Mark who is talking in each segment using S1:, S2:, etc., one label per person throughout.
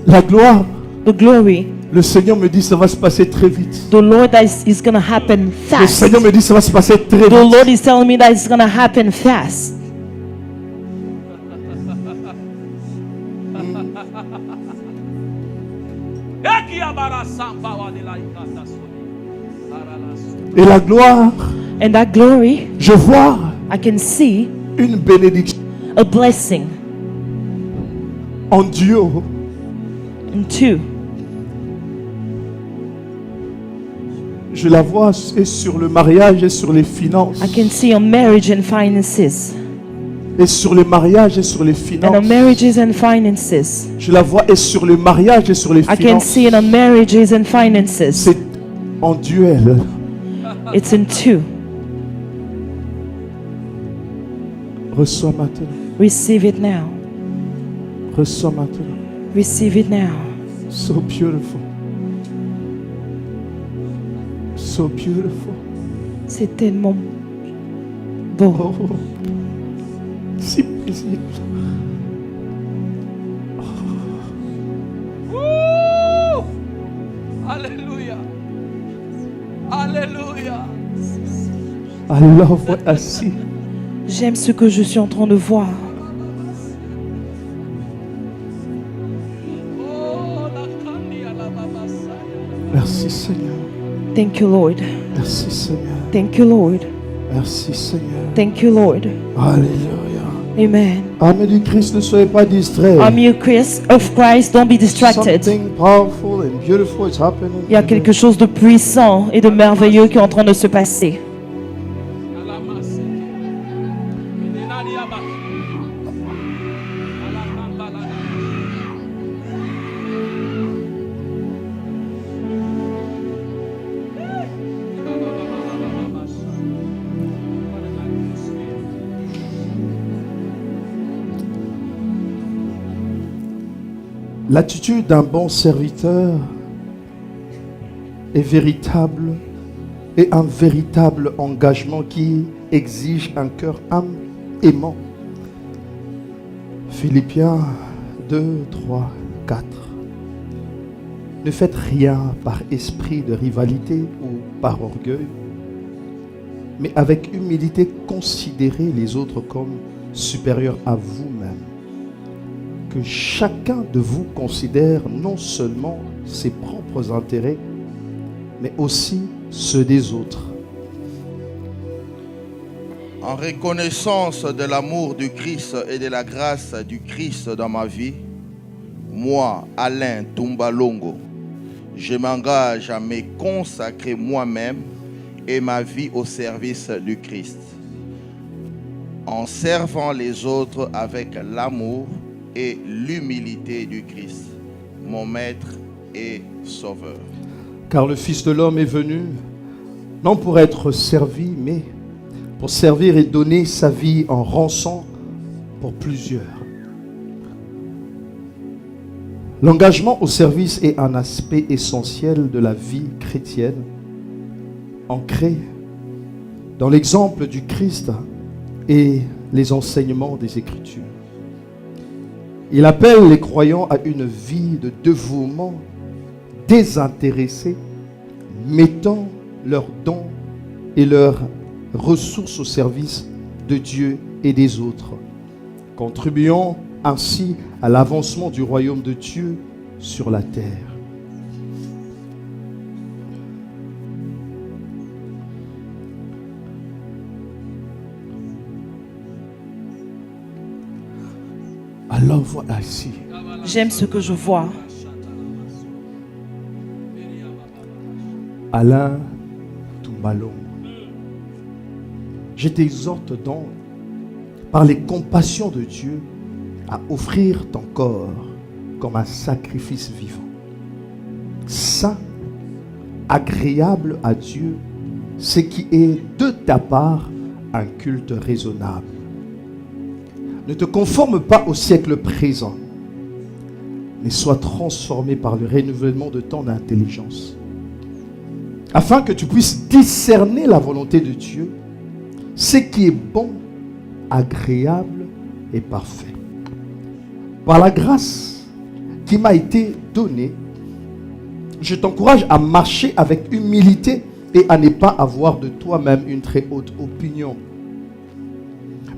S1: La gloire,
S2: the glory,
S1: le Seigneur me dit ça va se passer très vite.
S2: the Lord that is going to happen
S1: Le
S2: fast.
S1: Seigneur me dit ça va se passer très
S2: The Lord
S1: vite.
S2: is telling me that it's going to happen fast.
S1: Et la gloire,
S2: And that glory,
S1: je vois
S2: I can see
S1: une bénédiction
S2: a blessing
S1: en duo.
S2: in two.
S1: Je la vois et sur le mariage et sur les finances.
S2: I can see on marriage and finances.
S1: Et sur le mariage et sur les
S2: And on
S1: finances.
S2: marriages and finances.
S1: Je la vois et sur le mariage et sur les
S2: I can
S1: finances.
S2: see it on marriages and finances.
S1: C'est en duel.
S2: It's in two.
S1: Reçois maintenant.
S2: Receive it now.
S1: Reçois maintenant.
S2: Receive it now.
S1: So beautiful. So beautiful.
S2: C'est tellement beau.
S1: Oh, si paisible.
S3: Alléluia. Alléluia.
S1: I love what I see.
S2: J'aime ce que je suis en train de voir.
S1: Merci Seigneur.
S2: Thank you, Lord.
S1: Merci Seigneur.
S2: Thank you, Lord.
S1: Merci Seigneur.
S2: Thank you, Lord.
S1: Alléluia.
S2: Amen.
S1: Amen du Christ, ne soyez pas distraits.
S2: Of Christ, don't be distracted.
S1: Something powerful and beautiful is happening.
S2: Il y a quelque chose de puissant et de merveilleux qui est en train de se passer.
S1: L'attitude d'un bon serviteur est véritable et un véritable engagement qui exige un cœur âme aimant. Philippiens 2, 3, 4. Ne faites rien par esprit de rivalité ou par orgueil, mais avec humilité considérez les autres comme supérieurs à vous-même. Que chacun de vous considère non seulement ses propres intérêts, mais aussi ceux des autres.
S4: En reconnaissance de l'amour du Christ et de la grâce du Christ dans ma vie, moi, Alain Tumbalongo, je m'engage à me consacrer moi-même et ma vie au service du Christ, en servant les autres avec l'amour et l'humilité du Christ, mon maître et sauveur.
S1: Car le Fils de l'homme est venu, non pour être servi, mais pour servir et donner sa vie en rançon pour plusieurs. L'engagement au service est un aspect essentiel de la vie chrétienne, ancré dans l'exemple du Christ et les enseignements des Écritures. Il appelle les croyants à une vie de dévouement désintéressé, mettant leurs dons et leurs ressources au service de Dieu et des autres, contribuant ainsi à l'avancement du royaume de Dieu sur la terre. I love what I see.
S2: J'aime ce que je vois.
S1: Alain Tumbalongo. Je t'exhorte donc, par les compassions de Dieu, à offrir ton corps comme un sacrifice vivant, saint, agréable à Dieu, ce qui est de ta part un culte raisonnable. Ne te conforme pas au siècle présent, mais sois transformé par le renouvellement de ton intelligence, afin que tu puisses discerner la volonté de Dieu, ce qui est bon, agréable et parfait. Par la grâce qui m'a été donné, je t'encourage à marcher avec humilité et à ne pas avoir de toi-même une très haute opinion,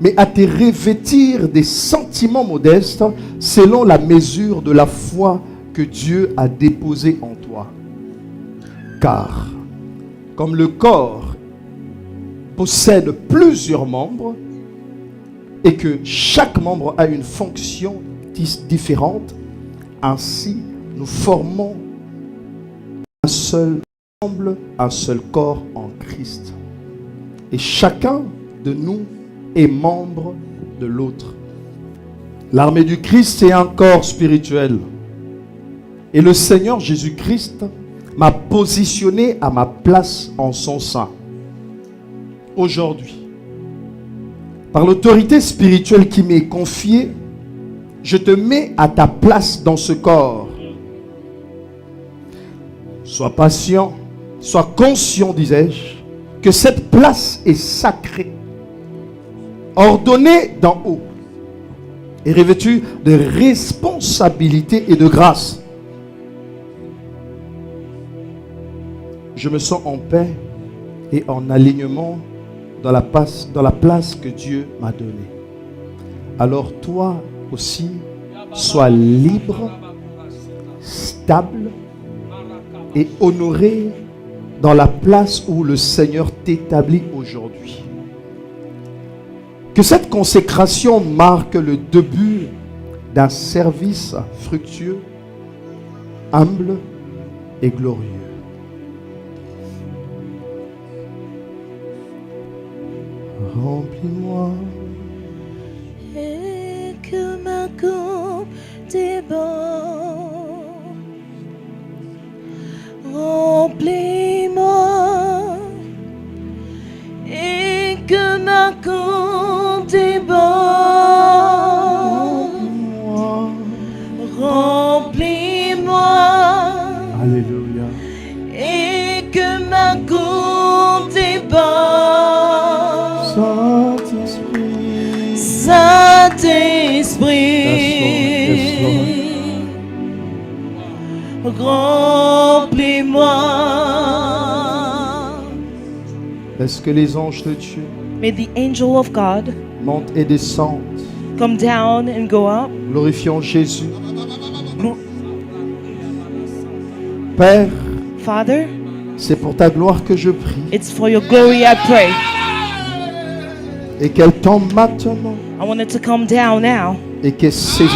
S1: mais à te revêtir des sentiments modestes selon la mesure de la foi que Dieu a déposée en toi. Car, comme le corps possède plusieurs membres et que chaque membre a une fonction différente, ainsi nous formons un seul ensemble, un seul corps en Christ. Et chacun de nous est membre de l'autre. L'armée du Christ, c'est un corps spirituel. Et le Seigneur Jésus-Christ m'a positionné à ma place en son sein. Aujourd'hui, par l'autorité spirituelle qui m'est confiée, je te mets à ta place dans ce corps. Sois patient, sois conscient, disais-je, que cette place est sacrée, ordonnée d'en haut et revêtue de responsabilité et de grâce. Je me sens en paix et en alignement dans la place que Dieu m'a donnée. Alors toi aussi, sois libre, stable et honoré dans la place où le Seigneur t'établit aujourd'hui. Que cette consécration marque le début d'un service fructueux, humble et glorieux. Remplis-moi
S2: et que ma coupe déborde. Remplis-moi et que ma coupe déborde. Remplis-moi.
S1: Alléluia.
S2: Et que ma coupe déborde.
S1: Saint-Esprit.
S2: Saint-Esprit. Remplis-moi.
S1: Est-ce que les anges de Dieu
S2: May the angel of God
S1: montent et descendent,
S2: come down and go up.
S1: glorifiant Jésus. Père,
S2: Father,
S1: c'est pour ta gloire que je prie
S2: it's for your glory I pray.
S1: et qu'elle tombe maintenant
S2: I want it to come down now.
S1: et qu'elle saisisse.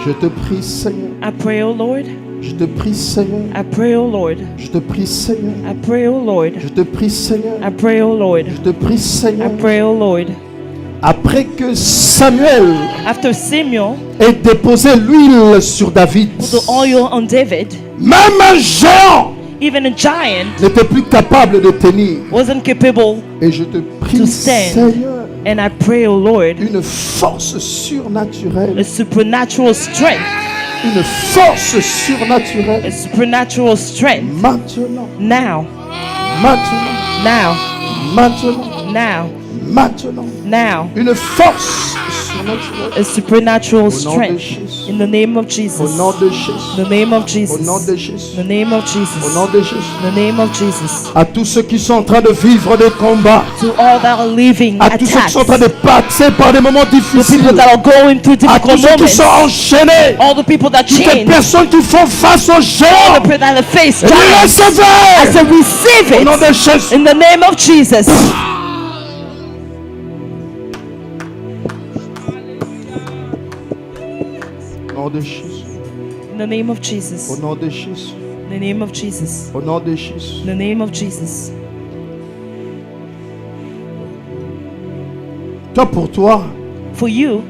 S1: Je te prie, Seigneur.
S2: I pray, oh Lord.
S1: Je te prie, Seigneur.
S2: I pray, oh Lord.
S1: Je te prie, Seigneur.
S2: I pray, oh Lord.
S1: Je te prie, Seigneur.
S2: I pray, oh Lord.
S1: Je te prie,
S2: I
S1: Seigneur.
S2: pray, oh Lord.
S1: Après que Samuel
S2: After Samuel
S1: ait déposé l'huile sur David,
S2: put the oil on David,
S1: même un géant
S2: even a giant
S1: n'était plus capable de tenir.
S2: wasn't capable.
S1: Et je te prie,
S2: To stand.
S1: Seigneur,
S2: And I pray, oh Lord,
S1: une force surnaturelle,
S2: a supernatural strength,
S1: une force surnaturelle,
S2: a supernatural strength
S1: maintenant,
S2: now,
S1: maintenant,
S2: now,
S1: maintenant,
S2: now,
S1: maintenant,
S2: now,
S1: une force surnaturelle,
S2: a supernatural
S1: Au nom de
S2: strength
S1: Jésus.
S2: in the name of
S1: au
S2: Jesus,
S1: nom de Jésus,
S2: in the name of
S1: au
S2: Jesus,
S1: nom de
S2: in
S1: Jésus,
S2: the name of
S1: au
S2: Jesus,
S1: nom de Jésus,
S2: in the name of Jesus.
S1: à tous ceux qui sont en train de vivre des combats,
S2: To all that are living
S1: à tous ceux qui
S2: attacks,
S1: sont en train de passer par des moments
S2: the people
S1: difficiles,
S2: that are going through
S1: à tous
S2: difficult
S1: ceux qui
S2: moments,
S1: sont enchaînés,
S2: all the people that
S1: toutes les
S2: change,
S1: personnes qui font face aux
S2: all
S1: géants,
S2: the people that face
S1: et les
S2: giants. I
S1: recevez
S2: said, receive
S1: au nom
S2: it
S1: de Jésus.
S2: in the name of Jesus.
S1: Au nom de Jésus,
S2: In the name of
S1: au
S2: Jesus.
S1: nom de Jésus,
S2: In the name of Jesus.
S1: au nom de Jésus.
S2: In the name of Jesus.
S1: Toi, pour toi,
S2: For you,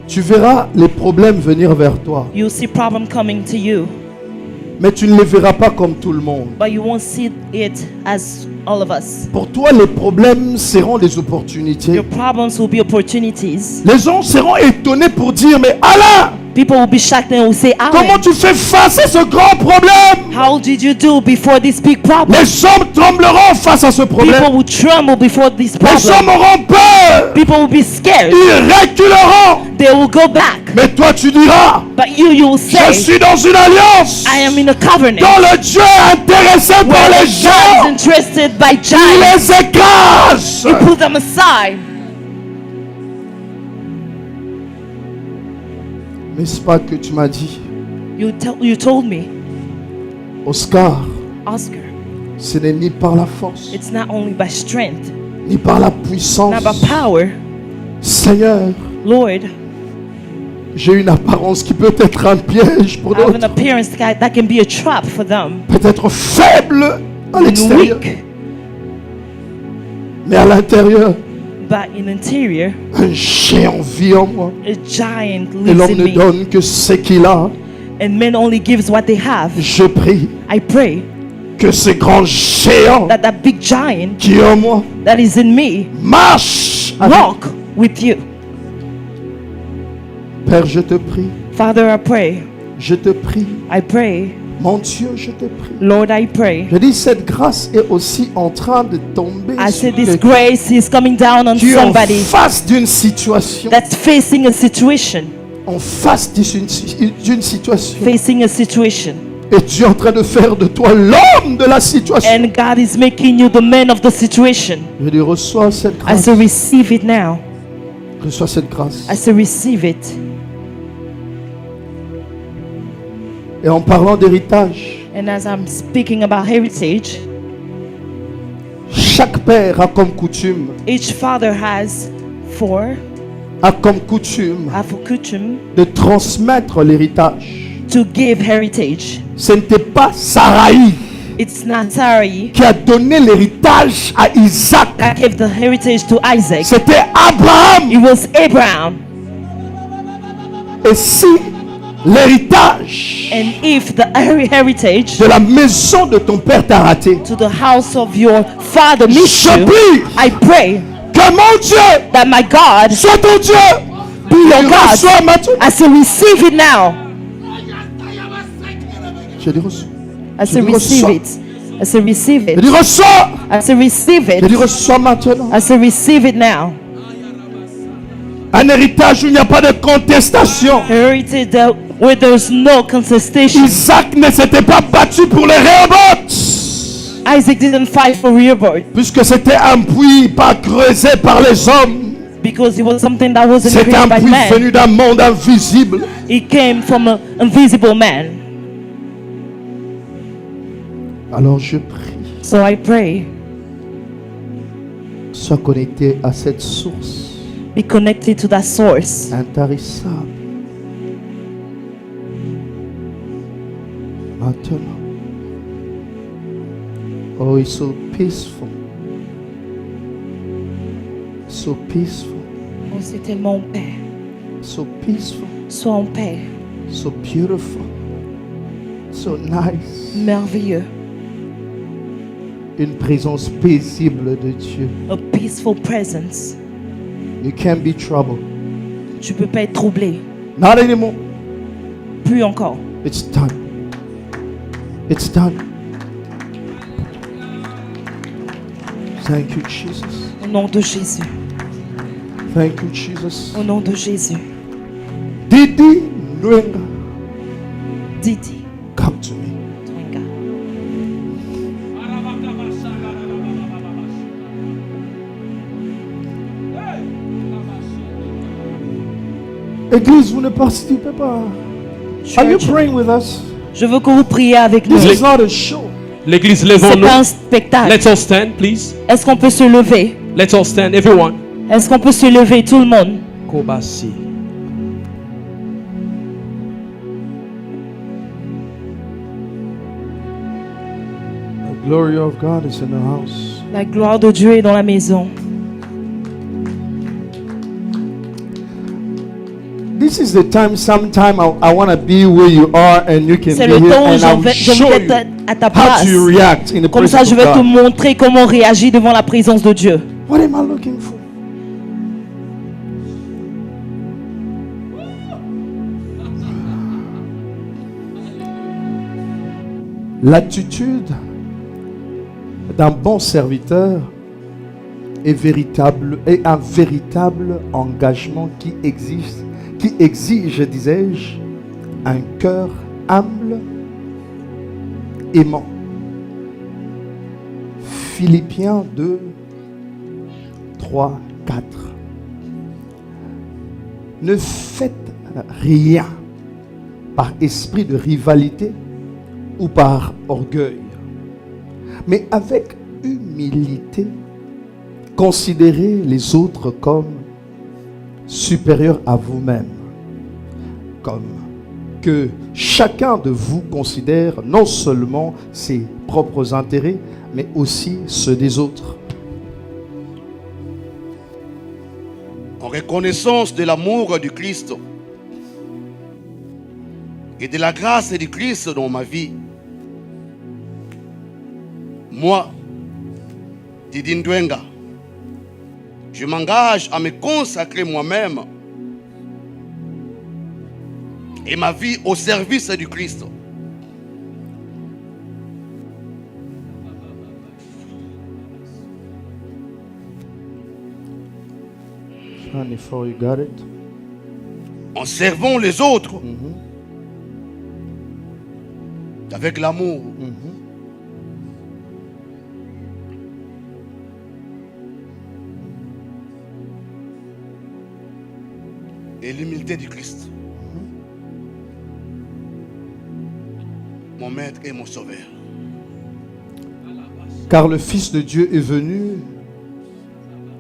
S1: tu verras les problèmes venir vers toi,
S2: you'll see problem coming to you,
S1: mais tu ne les verras pas comme tout le monde.
S2: but you won't see it as all of us.
S1: Pour toi, les problèmes seront des opportunités.
S2: Your problems will be opportunities.
S1: Les gens seront étonnés pour dire, mais Alain,
S2: People will be shocked and will say,
S1: Comment
S2: Alan,
S1: tu fais face à ce grand problème?
S2: how did you do before this big problem?
S1: Les hommes trembleront face à ce problème.
S2: People will tremble before this
S1: Les hommes
S2: problem.
S1: auront peur.
S2: People will be scared.
S1: Ils reculeront.
S2: They will go back.
S1: Mais toi, tu diras,
S2: But you will
S1: je
S2: say,
S1: suis dans une alliance
S2: I am in a covenant
S1: dont le Dieu est intéressé par
S2: where
S1: les
S2: God is
S1: gens.
S2: interested by
S1: Il
S2: giants.
S1: les écrase.
S2: You put them aside.
S1: N'est-ce pas que tu m'as dit,
S2: You told me,
S1: Oscar,
S2: Oscar,
S1: ce n'est ni par la force,
S2: it's not only by strength,
S1: ni par la puissance.
S2: not by power.
S1: Seigneur,
S2: Lord,
S1: j'ai une apparence qui peut être un piège pour
S2: I have an
S1: d'autres.
S2: appearance that can be a trap for them.
S1: Peut-être faible à
S2: And
S1: l'extérieur,
S2: weak,
S1: mais à l'intérieur,
S2: but in interior,
S1: un géant vit en moi.
S2: a giant
S1: Et
S2: lives
S1: l'homme
S2: in
S1: ne
S2: me.
S1: donne que ce qu'il a.
S2: And man only gives what they have.
S1: Je prie
S2: I pray
S1: que ce grand géant
S2: that that big giant
S1: qui est en moi
S2: that is in me
S1: marche avec.
S2: walk with you.
S1: Père, je te prie,
S2: Father, I pray.
S1: je te prie.
S2: I pray.
S1: Mon Dieu, je te prie.
S2: Lord, I pray.
S1: Je dis, cette grâce est aussi en train de tomber
S2: I
S1: sur
S2: said this
S1: quelqu'un
S2: grace is coming down on
S1: qui est en
S2: somebody
S1: face d'une situation.
S2: that's facing a situation.
S1: En face d'une situation.
S2: Facing a situation.
S1: Et Dieu est en train de faire de toi l'homme de la situation.
S2: And God is making you the man of the situation.
S1: Je dis, reçois cette
S2: I
S1: grâce.
S2: say receive it now.
S1: Reçois cette grâce.
S2: I say receive it.
S1: Et en parlant d'héritage,
S2: And as I'm speaking about heritage,
S1: chaque père a comme coutume,
S2: each father has for coutume
S1: de transmettre l'héritage.
S2: to give heritage.
S1: Ce n'était pas Saraï
S2: It's not Sarai
S1: qui a donné l'héritage à Isaac.
S2: that gave the heritage to Isaac.
S1: C'était Abraham.
S2: It was Abraham.
S1: Et si l'héritage
S2: And if the heritage
S1: de la maison de ton père t'a raté,
S2: to the house of your father missed
S1: je
S2: you,
S1: prie
S2: I pray
S1: que mon Dieu
S2: that my God
S1: soit ton Dieu.
S2: be your
S1: Il
S2: God.
S1: reçoit maintenant.
S2: I say receive it now.
S1: Je dis reçois.
S2: I say
S1: Je dis,
S2: receive
S1: reçois.
S2: it. I say receive
S1: Je
S2: it.
S1: dis reçois.
S2: I say receive
S1: Je dis
S2: it.
S1: reçois maintenant.
S2: I say receive it now.
S1: Un héritage où il n'y a pas de contestation.
S2: Heritage that where there's no contestation.
S1: Isaac ne s'était pas battu pour les Rehoboth,
S2: Isaac didn't fight for Rehoboth
S1: puisque c'était un puits pas creusé par les hommes.
S2: because it was something that wasn't
S1: C'est un
S2: created by
S1: puits
S2: man.
S1: venu d'un monde invisible.
S2: It came from an invisible man.
S1: Alors je prie,
S2: So I pray,
S1: sois connecté à cette source
S2: be connected to that source.
S1: intarissable. Maintenant. Oh, it's so peaceful. So peaceful.
S2: Oh, c'est tellement en paix.
S1: So peaceful.
S2: Sois en paix.
S1: So beautiful. So nice.
S2: Merveilleux.
S1: Une présence paisible de Dieu.
S2: A peaceful presence.
S1: You can't be troubled.
S2: Tu peux pas être troublé.
S1: Not anymore.
S2: Plus encore.
S1: It's done. It's done. Thank you, Jesus.
S2: Au nom de Jésus.
S1: Thank you, Jesus.
S2: Au nom de Jésus.
S1: Didi Lwenga,
S2: Didi.
S1: come to me.
S2: Twenga.
S1: Église, vous ne participez pas. Are you
S2: Church,
S1: praying with us?
S2: je veux que vous priez avec nous.
S1: This is not a show.
S3: L'église,
S2: C'est
S3: levons-nous.
S2: pas un spectacle.
S3: Let's all stand, please.
S2: Est-ce qu'on peut se lever?
S3: Let's all stand, everyone.
S2: Est-ce qu'on peut se lever, tout le monde?
S3: Kobasi.
S1: The glory of God is in the house.
S2: La gloire de Dieu est dans la maison.
S1: This is the time. Sometime I want to be where you are, and you can
S2: C'est
S1: be
S2: le
S1: here,
S2: temps où
S1: and I'll
S2: je
S1: show
S2: vais
S1: you
S2: être à ta
S1: how
S2: place.
S1: to react in the
S2: Comme ça,
S1: presence
S2: je vais
S1: of
S2: te
S1: God.
S2: montrer comment on réagit devant la présence de Dieu.
S1: What am I looking for? L'attitude d'un bon serviteur est un véritable engagement qui exige, disais-je, un cœur humble, aimant. Philippiens 2, 3, 4. Ne faites rien par esprit de rivalité ou par orgueil, mais avec humilité, considérez les autres comme supérieurs à vous-même, comme que chacun de vous considère non seulement ses propres intérêts, mais aussi ceux des autres.
S5: En reconnaissance de l'amour du Christ et de la grâce du Christ dans ma vie, moi, Didi Ndwenga, je m'engage à me consacrer moi-même et ma vie au service du Christ.
S1: You got it.
S5: En servant les autres avec l'amour. Et l'humilité du Christ. Mon maître et mon sauveur.
S1: Car le Fils de Dieu est venu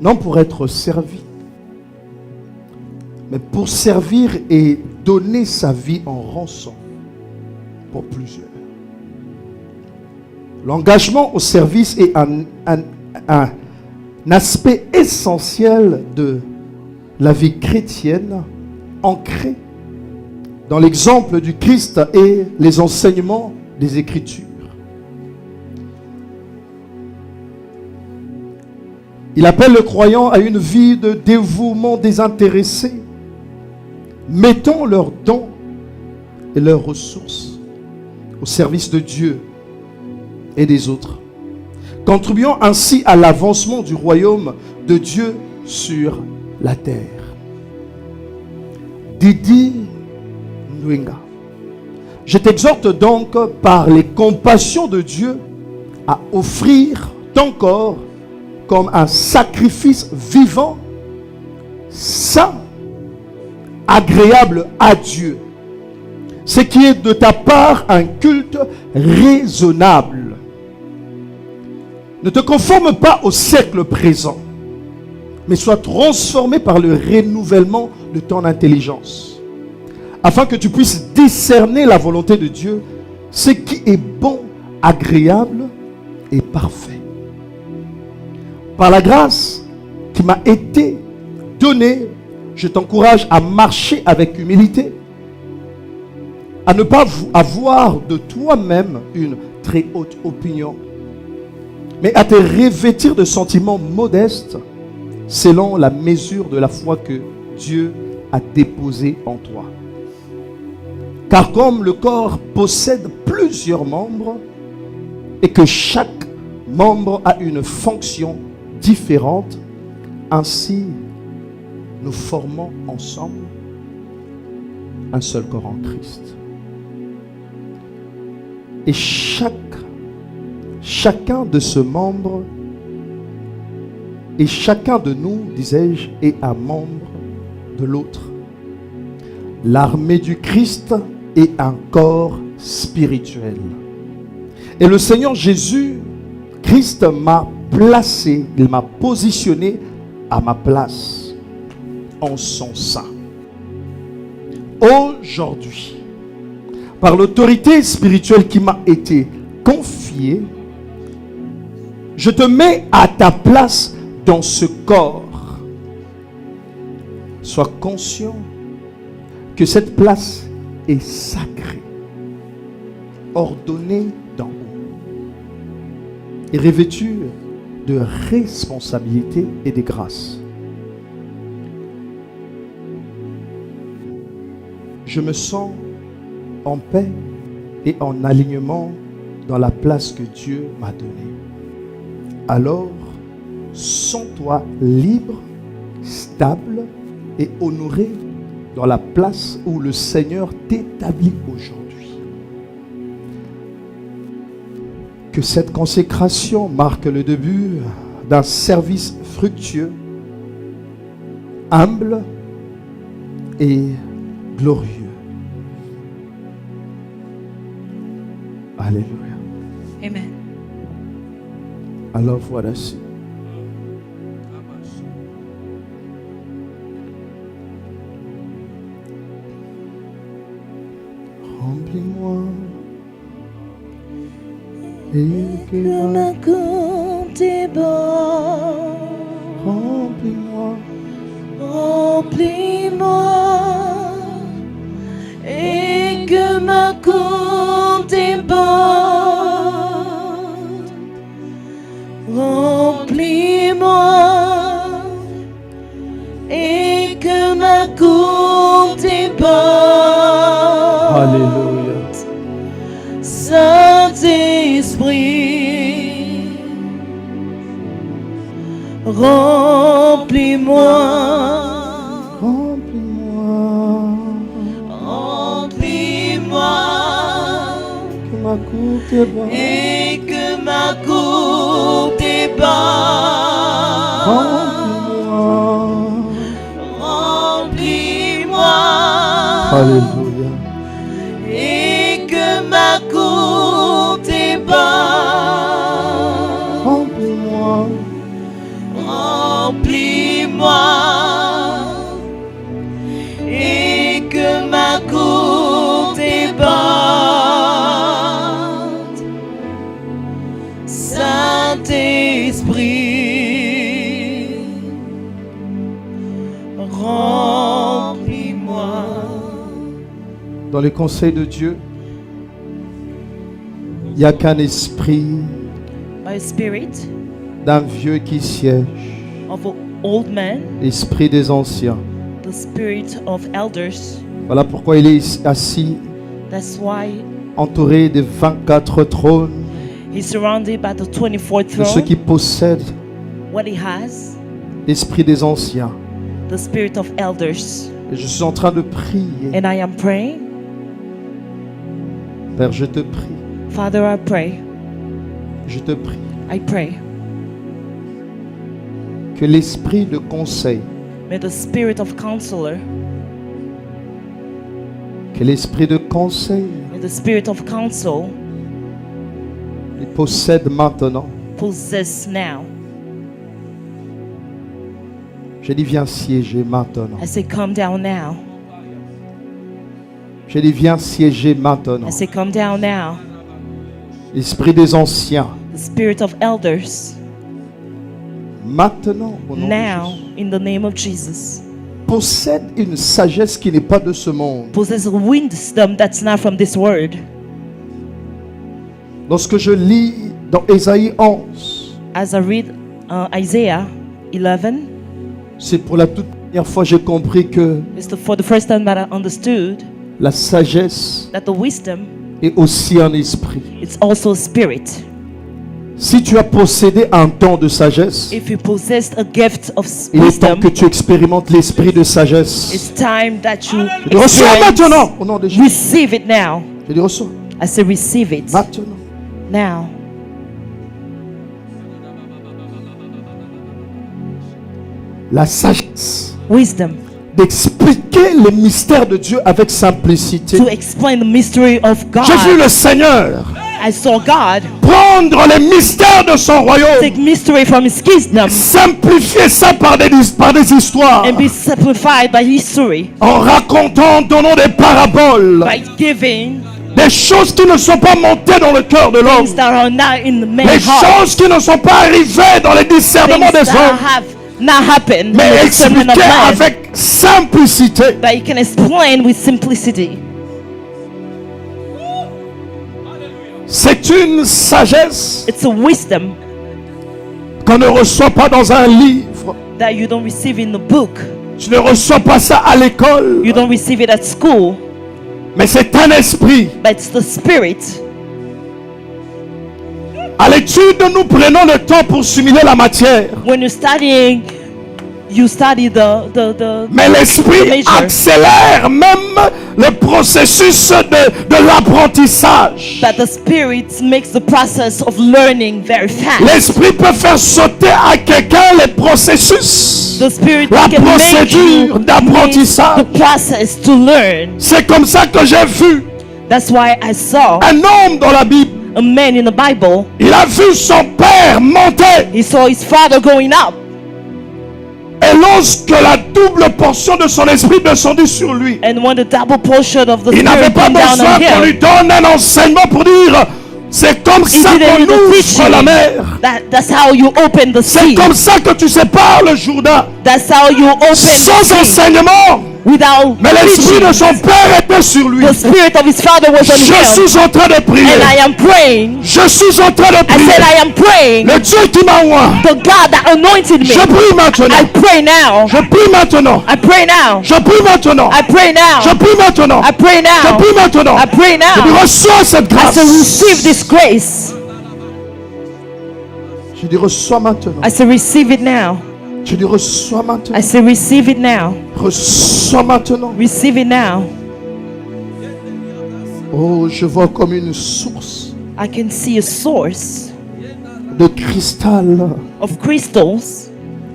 S1: non pour être servi, mais pour servir et donner sa vie en rançon pour plusieurs. L'engagement au service est un aspect essentiel de la vie chrétienne, ancré dans l'exemple du Christ et les enseignements des Écritures. Il appelle le croyant à une vie de dévouement désintéressé, mettant leurs dons et leurs ressources au service de Dieu et des autres, contribuant ainsi à l'avancement du royaume de Dieu sur la terre. Didi Ndwenga, je t'exhorte donc par les compassions de Dieu à offrir ton corps comme un sacrifice vivant, saint, agréable à Dieu, ce qui est de ta part un culte raisonnable. Ne te conforme pas au siècle présent, mais sois transformé par le renouvellement de ton intelligence, afin que tu puisses discerner la volonté de Dieu, ce qui est bon, agréable et parfait. Par la grâce qui m'a été donnée, je t'encourage à marcher avec humilité, à ne pas avoir de toi-même une très haute opinion, mais à te revêtir de sentiments modestes selon la mesure de la foi que Dieu a déposée en toi. Car comme le corps possède plusieurs membres et que chaque membre a une fonction différente, ainsi nous formons ensemble un seul corps en Christ. Et chacun de ce membre et chacun de nous, disais-je, est un membre de l'autre. L'armée du Christ est un corps spirituel. Et le Seigneur Jésus, Christ m'a placé, il m'a positionné à ma place en son sein. Aujourd'hui, par l'autorité spirituelle qui m'a été confiée, je te mets à ta place dans ce corps. Sois conscient que cette place est sacrée, ordonnée d'en haut et revêtue de responsabilité et de grâce. Je me sens en paix et en alignement dans la place que Dieu m'a donnée. Alors, sens-toi libre, stable et honoré dans la place où le Seigneur t'établit aujourd'hui. Que cette consécration marque le début d'un service fructueux, humble et glorieux. Alléluia.
S2: Amen.
S1: Alors voici. Remplis-moi et que ma
S2: compte est bon.
S1: remplis-moi
S2: Remplis-moi et que ma compte est bonne. Remplis-moi et que ma compte est bonne.
S1: Alléluia.
S2: Saint-Esprit, remplis-moi. Remplis-moi
S1: Que ma coupe est bonne.
S2: et que ma coupe est bonne. Remplis-moi
S1: Alléluia.
S2: et que ma coupe est bonne.
S1: Remplis-moi.
S2: Remplis-moi et que ma coupe est bonne. Saint-Esprit, remplis-moi.
S1: Dans le conseil de Dieu, il n'y a qu'un esprit
S2: By Spirit
S1: d'un vieux qui siège,
S2: of an old man,
S1: l'esprit des anciens.
S2: the spirit of elders.
S1: Voilà pourquoi il est assis,
S2: That's why
S1: entouré de 24 trônes,
S2: he's surrounded by the 24th
S1: de ceux
S2: throne.
S1: qui possèdent
S2: What he has,
S1: l'esprit des anciens.
S2: the spirit of elders.
S1: Et je suis en train de prier.
S2: And I am praying,
S1: Père, je te prie,
S2: Father, I pray,
S1: je te prie
S2: I pray,
S1: que l'esprit de conseil,
S2: may the spirit of counselor,
S1: que l'esprit de conseil
S2: may the spirit of counsel
S1: les possède maintenant.
S2: possess now.
S1: Je dis viens siéger maintenant.
S2: I say, come down now.
S1: Je dis viens siéger maintenant.
S2: I say, come down now.
S1: L'esprit des anciens,
S2: The spirit of elders,
S1: maintenant au nom de
S2: now,
S1: Jésus,
S2: in the name of Jesus,
S1: possède une sagesse qui n'est pas de ce monde.
S2: possess wisdom that's not from this world.
S1: Lorsque je lis dans Ésaïe 11,
S2: As I read Isaiah 11,
S1: c'est pour la toute première fois que j'ai compris que
S2: for the first time that I understood
S1: la sagesse
S2: that the wisdom,
S1: est aussi un esprit.
S2: it's also spirit.
S1: Si tu as possédé un temps de sagesse,
S2: If you possess a gift of
S1: il est temps
S2: wisdom,
S1: que tu expérimentes l'esprit de sagesse.
S2: it's time that you
S1: Je dis reçois
S2: experience-
S1: maintenant au nom de Jésus.
S2: receive it now.
S1: Je dis reçois
S2: I say receive it
S1: maintenant.
S2: now.
S1: La sagesse
S2: Wisdom
S1: d'expliquer les mystères de Dieu avec simplicité.
S2: to explain the mystery of
S1: J'ai vu
S2: God.
S1: le Seigneur
S2: I saw God
S1: prendre les mystères de son royaume,
S2: take mystery from His kingdom
S1: simplifier ça par des histoires,
S2: and be simplified by history,
S1: en racontant, donnant des paraboles,
S2: by giving
S1: des choses qui ne sont pas montées dans le cœur de l'homme,
S2: things that are not in the
S1: les
S2: man's heart,
S1: choses qui ne sont pas arrivées dans les discernements
S2: things
S1: des
S2: that
S1: hommes,
S2: have not happened in
S1: mais
S2: the discernment of
S1: expliquées
S2: man,
S1: avec simplicité.
S2: that you can explain with simplicity.
S1: C'est une sagesse
S2: It's a wisdom
S1: qu'on ne reçoit pas dans un livre.
S2: that you don't receive in the book,
S1: Tu ne reçois pas ça à l'école,
S2: you don't receive it at school,
S1: mais c'est un esprit
S2: but it's the spirit
S1: À l'étude, nous prenons le temps pour simuler la matière.
S2: When you're studying, you study the
S1: Mais l'esprit
S2: measure.
S1: accélère même le processus de l'apprentissage.
S2: That the Spirit makes the process of learning very fast.
S1: L'esprit peut faire sauter à quelqu'un les processus,
S2: The Spirit
S1: la
S2: can make
S1: procédure
S2: you
S1: d'apprentissage.
S2: the process to learn.
S1: C'est comme ça que j'ai vu
S2: That's why I saw
S1: un homme dans la Bible.
S2: a man in the Bible.
S1: Il a vu son père monter.
S2: He saw his father going up.
S1: Et lorsque la double portion de son esprit descendit sur lui,
S2: And when the double portion of the
S1: il n'avait
S2: Spirit
S1: pas
S2: came down
S1: besoin
S2: on
S1: qu'on lui
S2: him,
S1: donne un enseignement pour dire c'est comme
S2: he
S1: ça
S2: didn't
S1: qu'on
S2: need a
S1: ouvre
S2: teaching.
S1: la mer.
S2: That's how you open the
S1: C'est
S2: sea.
S1: comme ça que tu sépares le Jourdain.
S2: That's how you open
S1: Sans
S2: the sea.
S1: enseignement.
S2: Without
S1: Mais l'esprit
S2: teaching.
S1: de son père était sur lui.
S2: The spirit of his father was on
S1: Je
S2: him.
S1: suis en train de prier.
S2: And I am praying.
S1: Je suis en train de
S2: I
S1: prier.
S2: said I am praying.
S1: Le Dieu qui m'a oint.
S2: The God that anointed me.
S1: Je prie maintenant.
S2: I pray now.
S1: Je prie maintenant.
S2: I pray now.
S1: Je prie maintenant.
S2: I pray
S1: Je
S2: now.
S1: prie maintenant.
S2: I pray
S1: Je
S2: now.
S1: prie maintenant.
S2: I pray
S1: Je dis
S2: now.
S1: reçois cette
S2: I
S1: grâce.
S2: said receive this grace.
S1: Je dis reçois maintenant.
S2: I said receive it now.
S1: Je dis reçois maintenant.
S2: I said receive it now.
S1: Reçois maintenant.
S2: Receive it now.
S1: Oh, je vois comme une source
S2: I can see a source
S1: de cristal.
S2: of crystals.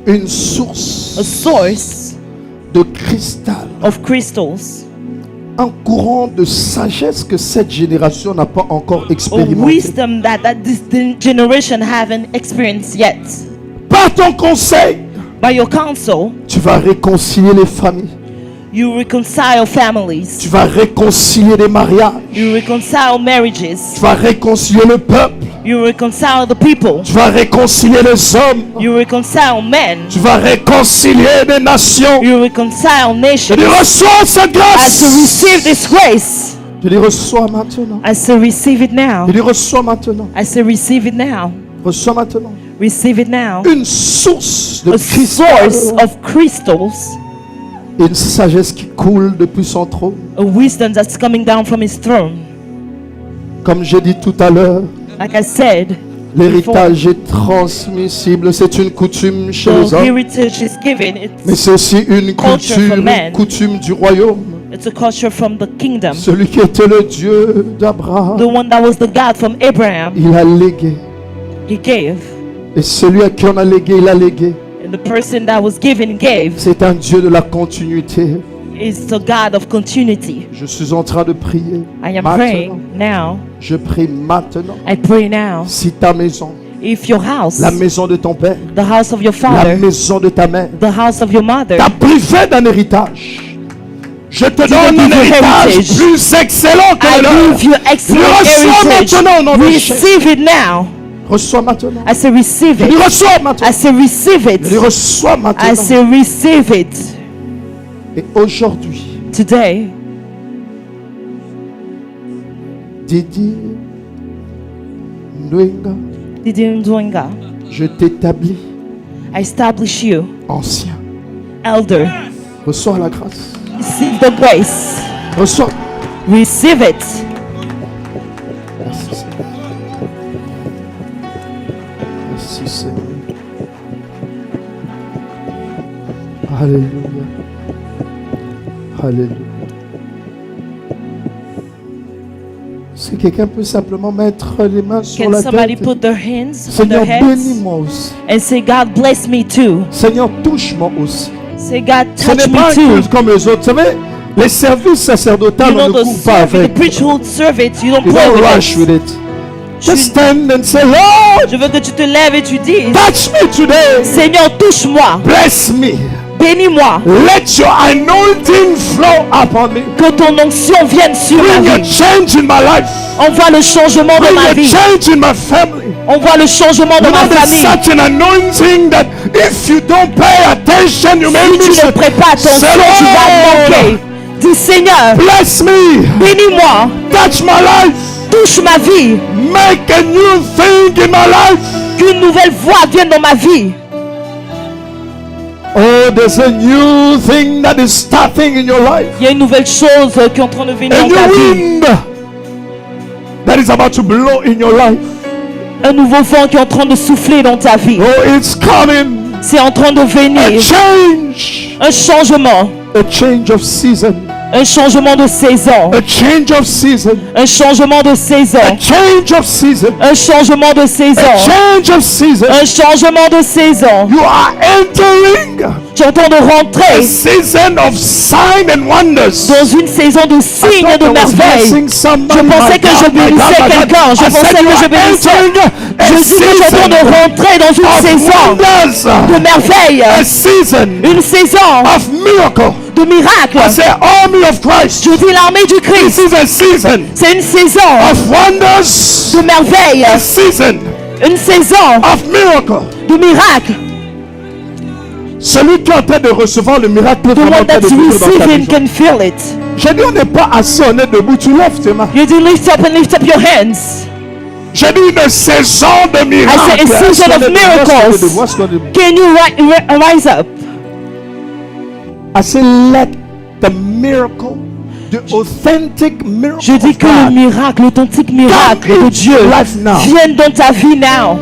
S1: Une
S2: A
S1: source
S2: source
S1: de cristal.
S2: of crystals.
S1: Un courant de sagesse que cette génération n'a pas encore
S2: A
S1: expérimenté.
S2: wisdom that this generation haven't experienced yet.
S1: Par ton conseil,
S2: By your counsel,
S1: tu vas réconcilier les familles.
S2: you reconcile families.
S1: Tu vas réconcilier les mariages.
S2: You reconcile marriages.
S1: Tu vas réconcilier le peuple.
S2: You reconcile the people.
S1: Tu vas réconcilier les hommes.
S2: You reconcile men.
S1: Tu vas réconcilier les nations.
S2: You reconcile
S1: Je
S2: nations.
S1: dis reçois cette
S2: I to
S1: grâce.
S2: receive this grace.
S1: Je dis reçois maintenant.
S2: I say receive it now.
S1: Je dis reçois maintenant.
S2: I say receive it now.
S1: Reçois maintenant.
S2: Receive it now.
S1: Une source de
S2: A
S1: cristal.
S2: source of crystals.
S1: Une sagesse qui coule depuis son trône.
S2: A wisdom that's coming down from his throne.
S1: Comme j'ai dit tout à l'heure,
S2: Like I said,
S1: l'héritage est transmissible. C'est une coutume chez les
S2: the
S1: hommes.
S2: heritage is given.
S1: Mais c'est aussi une
S2: Culture for
S1: coutume,
S2: men.
S1: une coutume du royaume.
S2: It's a culture from the kingdom.
S1: Celui qui était le Dieu d'Abraham,
S2: The one that was the God from Abraham,
S1: il a légué.
S2: he gave.
S1: Et celui à qui on a légué, il a légué.
S2: And the person that was given gave.
S1: C'est un Dieu de la continuité.
S2: Is the God of continuity.
S1: Je suis en train de prier.
S2: I am
S1: Maintenant.
S2: praying now.
S1: Je prie maintenant.
S2: I pray now.
S1: Si ta maison,
S2: If your house,
S1: la maison de ton père,
S2: the house of your
S1: la
S2: father,
S1: maison de ta mère,
S2: the house of your mother,
S1: t'a privé d'un héritage, je te donne
S2: give
S1: un
S2: you
S1: héritage
S2: heritage.
S1: plus excellent que
S2: I
S1: le leur.
S2: give you excellent
S1: Reçois
S2: heritage.
S1: maintenant au nom de Jésus.
S2: Receive it now.
S1: Reçois maintenant.
S2: I say receive
S1: Je dis
S2: it.
S1: reçois maintenant.
S2: I say receive
S1: Je dis
S2: it.
S1: reçois
S2: I
S1: maintenant.
S2: say receive it.
S1: Et aujourd'hui,
S2: Today,
S1: Didi Ndwenga,
S2: Didi Ndwenga,
S1: je t'établis
S2: I establish you,
S1: ancien.
S2: elder.
S1: Reçois la grâce.
S2: Receive the grace.
S1: Reçois.
S2: Receive it.
S1: Merci Seigneur. Merci Seigneur. Alléluia. Alléluia. Si quelqu'un peut simplement mettre les mains sur
S2: Can
S1: la
S2: somebody
S1: tête.
S2: put their hands on
S1: Seigneur,
S2: their heads
S1: bénis-moi aussi.
S2: and say, God bless me too.
S1: Seigneur, touche-moi aussi.
S2: Say, God
S1: Ce
S2: touch
S1: n'est pas
S2: me
S1: un
S2: too.
S1: culte comme les autres. Vous savez, les services sacerdotaux,
S2: You
S1: on
S2: know
S1: ne
S2: the
S1: court pas
S2: service, the
S1: avec.
S2: priesthood service, you don't
S1: You
S2: play
S1: don't
S2: with
S1: rush
S2: it.
S1: with it.
S2: Tu-
S1: Just stand and say, Lord,
S2: Je veux que tu te lèves et tu dises,
S1: touch me today.
S2: Seigneur, touche-moi,
S1: Bless me.
S2: bénis-moi,
S1: Let your anointing flow upon me.
S2: que ton onction vienne sur ma
S1: Bring a
S2: vie.
S1: change in my life.
S2: Envoie le changement dans
S1: Bring
S2: ma
S1: a
S2: vie.
S1: change in my family.
S2: Envoie le changement dans
S1: You
S2: ma
S1: know, there's
S2: famille.
S1: such an anointing that if you don't pay attention, you may
S2: Si tu
S1: miss
S2: ne
S1: it.
S2: prêtes pas attention,
S1: Say,
S2: tu vas
S1: Lord,
S2: manquer. Dis, Seigneur,
S1: bless me.
S2: bénis-moi,
S1: Touch my life.
S2: touche ma vie,
S1: Make a new thing in my life.
S2: qu'une nouvelle voix vienne dans ma vie.
S1: Oh, there's a new thing that is starting in your life.
S2: Il y a une nouvelle chose qui est en train de venir
S1: A
S2: dans ta
S1: new
S2: vie.
S1: wind that is about to blow in your life.
S2: Un nouveau vent qui est en train de souffler dans ta vie.
S1: Oh, it's coming.
S2: C'est en train de
S1: A
S2: venir.
S1: change.
S2: Un changement.
S1: A change of season.
S2: Un changement de saison.
S1: A change of season.
S2: Un changement de saison.
S1: A change of season.
S2: Un changement de saison.
S1: A change of season.
S2: Un changement de saison.
S1: You are entering
S2: Tu es en train de
S1: a
S2: rentrer
S1: season of sign and wonders.
S2: dans une saison de signes et de merveilles. Je pensais que je bénissais quelqu'un. Je pensais que je bénissais. Je dis que tu es en train de rentrer dans une saison de merveilles.
S1: A season
S2: Une saison
S1: of miracle.
S2: de miracles.
S1: I say army of Christ.
S2: Je dis l'armée du
S1: This
S2: Christ.
S1: is a season
S2: C'est une saison
S1: of wonders.
S2: de merveilles.
S1: A season
S2: Une saison
S1: of miracle.
S2: de miracles.
S1: Celui qui est en train de recevoir le miracle est
S2: The
S1: vraiment en
S2: one
S1: train de
S2: that's
S1: vivre dans ta
S2: receiving
S1: maison.
S2: can feel it.
S1: J'ai dit on n'est pas assis, on est debout. Tu lèves tes mains.
S2: You do lift up your hands.
S1: J'ai dit une saison de
S2: I
S1: miracles.
S2: said a season
S1: Est-ce qu'on
S2: of
S1: est debout? Est-ce qu'on est
S2: miracles.
S1: debout? Est-ce qu'on est debout?
S2: Can you rise up?
S1: I say let the miracle, the authentic miracle
S2: Je dis
S1: of
S2: que le
S1: God
S2: miracle, l'authentique miracle
S1: come
S2: de
S1: into
S2: Dieu
S1: your life now.
S2: vienne dans ta vie now.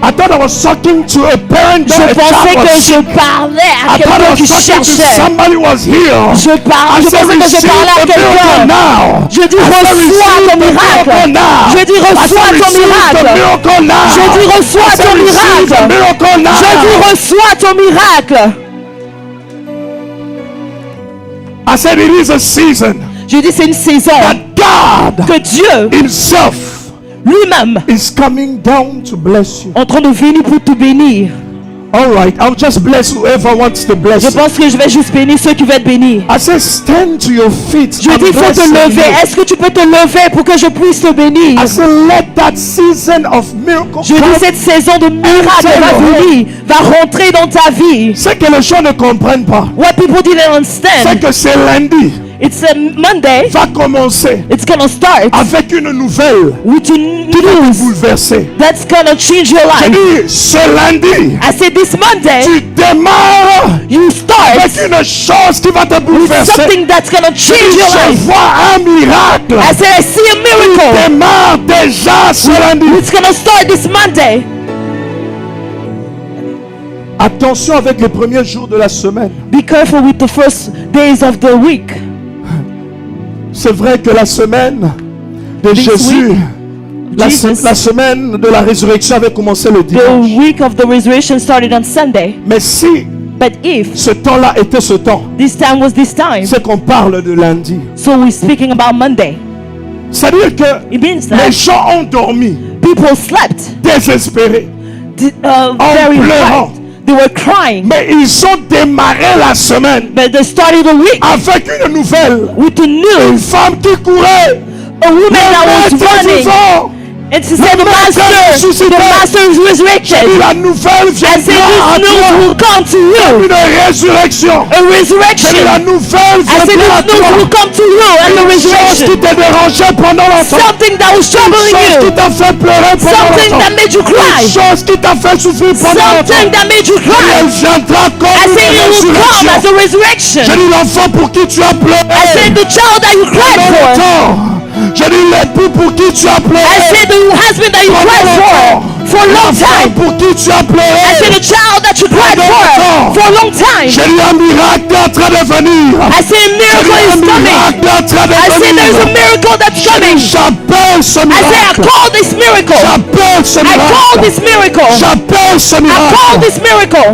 S1: I thought I was talking to a parent
S2: Je
S1: that a
S2: pensais
S1: child
S2: que
S1: was
S2: je parlais à
S1: I thought I
S2: quelqu'un
S1: was
S2: qui
S1: talking to
S2: cherchait.
S1: somebody who was here.
S2: Je
S1: I
S2: pensais
S1: said
S2: que je
S1: receive
S2: parlais à
S1: the miracle
S2: quelqu'un.
S1: now.
S2: Je dis
S1: I said
S2: reçois
S1: receive
S2: ton
S1: the
S2: miracle.
S1: now.
S2: Je dis
S1: I said
S2: reçois ton
S1: receive the
S2: miracle.
S1: miracle now.
S2: Je dis reçois
S1: I said
S2: ton
S1: receive the
S2: miracle.
S1: miracle now.
S2: Je dis reçois ton miracle.
S1: I said it is a season
S2: Je dis c'est une saison
S1: that God
S2: que Dieu
S1: himself
S2: lui-même
S1: is coming down to bless you.
S2: est en train de venir pour te bénir.
S1: All right, I'll just bless whoever wants to bless
S2: Je
S1: you.
S2: pense que je vais juste bénir ceux qui veulent être bénis.
S1: I said stand to your feet.
S2: Je
S1: and
S2: dis il faut
S1: bless
S2: te lever.
S1: you.
S2: Est-ce que tu peux te lever pour que je puisse te bénir?
S1: I said let that season of miracle
S2: Je dis
S1: come.
S2: cette saison de miracle va venir, va rentrer dans ta vie.
S1: C'est que les gens ne comprennent pas.
S2: What people didn't
S1: C'est
S2: understand,
S1: que c'est lundi
S2: it's a Monday,
S1: va commencer
S2: it's gonna start
S1: avec une nouvelle
S2: with a
S1: qui va te
S2: news
S1: bouleverser.
S2: that's gonna change your
S1: J'ai
S2: life.
S1: dit ce lundi
S2: I said this Monday,
S1: tu démarres
S2: you start
S1: avec une chose qui va te
S2: with
S1: bouleverser.
S2: something that's gonna change
S1: Je
S2: your life.
S1: vois un miracle.
S2: I said I see a miracle.
S1: Démarre déjà ce lundi.
S2: It's gonna start this Monday.
S1: Attention avec les premiers jours de la semaine.
S2: Be careful with the first days of the week.
S1: C'est vrai que la semaine de
S2: This
S1: Jésus,
S2: week, Jesus,
S1: la semaine de la résurrection avait commencé le
S2: the
S1: dimanche.
S2: week of the resurrection started on Sunday.
S1: Mais si
S2: But if
S1: ce temps-là était ce temps,
S2: this time was this time,
S1: c'est qu'on parle de lundi.
S2: so we're speaking about Monday.
S1: C'est-à-dire que
S2: It means
S1: les
S2: that
S1: gens ont dormi,
S2: people slept
S1: désespérés,
S2: very
S1: pleurant.
S2: hard. They were crying.
S1: mais ils ont démarré la semaine
S2: But they started the week
S1: avec une nouvelle.
S2: with the
S1: Une
S2: news.
S1: femme qui courait,
S2: A woman that was
S1: maître
S2: running.
S1: vivant.
S2: And she said, the master is resurrected.
S1: Et la nouvelle
S2: I said,
S1: viendra à
S2: this news
S1: toi.
S2: will come to you.
S1: Une résurrection.
S2: A
S1: Et
S2: resurrection.
S1: la nouvelle
S2: I said,
S1: viendra à
S2: this news
S1: toi.
S2: will come to you and the
S1: Une chose
S2: resurrection.
S1: qui t'a dérangé pendant longtemps.
S2: Something that was
S1: Une
S2: troubling
S1: chose qui
S2: you.
S1: t'a fait pleurer pendant
S2: Something that
S1: longtemps.
S2: made you
S1: Une
S2: cry.
S1: chose qui t'a fait souffrir pendant
S2: Something
S1: longtemps.
S2: that made you
S1: Et
S2: cry.
S1: elle viendra comme
S2: I
S1: une
S2: said, it will come
S1: résurrection.
S2: as a resurrection.
S1: J'ai dit l'enfant pour qui tu as pleuré.
S2: I said, the child that you cried
S1: pendant
S2: for.
S1: longtemps. J'ai dit l'époux pour qui tu as pleuré.
S2: I said, the husband that you cried for a long
S1: L'enfant
S2: time.
S1: pour qui tu as
S2: I
S1: pleuré.
S2: said, the child that you cried for a long time.
S1: J'ai dit un miracle est en train de venir.
S2: I said, a
S1: J'ai
S2: miracle
S1: dit un
S2: is coming.
S1: miracle est en train de
S2: I said, there's a
S1: venir.
S2: miracle that's coming.
S1: J'appelle ce
S2: I said, I
S1: miracle.
S2: call this miracle.
S1: J'appelle ce
S2: I call
S1: miracle.
S2: this miracle.
S1: J'appelle ce
S2: I call
S1: miracle.
S2: this miracle.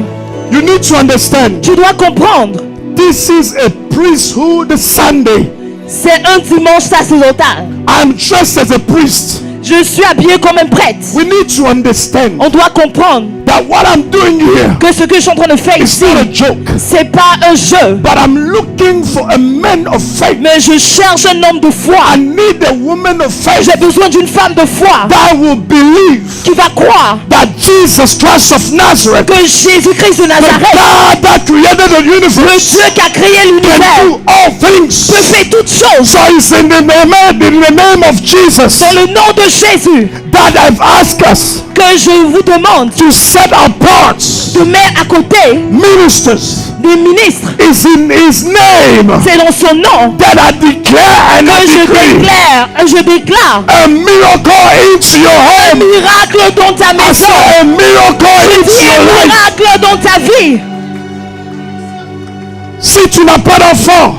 S1: You need to understand.
S2: Tu dois comprendre.
S1: This is a priesthood Sunday.
S2: C'est un dimanche sacerdotal.
S1: I'm dressed as a priest.
S2: Je suis habillé comme un prêtre.
S1: We need to understand
S2: On doit comprendre
S1: that what I'm doing here
S2: que ce que je suis en train de faire
S1: is
S2: ici,
S1: not a joke.
S2: c'est pas un jeu.
S1: But I'm looking for a man of faith.
S2: Mais je cherche un homme de foi.
S1: I need a woman of faith
S2: J'ai besoin d'une femme de foi
S1: that will believe
S2: qui va croire
S1: that Jesus Christ of Nazareth,
S2: que Jésus-Christ de
S1: the
S2: Nazareth,
S1: God that created the
S2: le
S1: universe,
S2: Dieu qui a créé
S1: can
S2: l'univers,
S1: do all things.
S2: peut faire toutes choses.
S1: So it's in the name of Jesus
S2: Dans le nom de Jésus,
S1: that I've asked us
S2: que je vous demande
S1: to set apart
S2: de mettre à côté
S1: ministers.
S2: des ministres.
S1: Is in His name
S2: C'est dans son nom
S1: that I declare and I decree
S2: je déclare
S1: a miracle into your
S2: un
S1: home.
S2: miracle dans ta
S1: I
S2: maison.
S1: say a miracle
S2: Je
S1: into
S2: dis
S1: your
S2: un
S1: life.
S2: miracle dans ta vie.
S1: Si tu n'as pas d'enfant,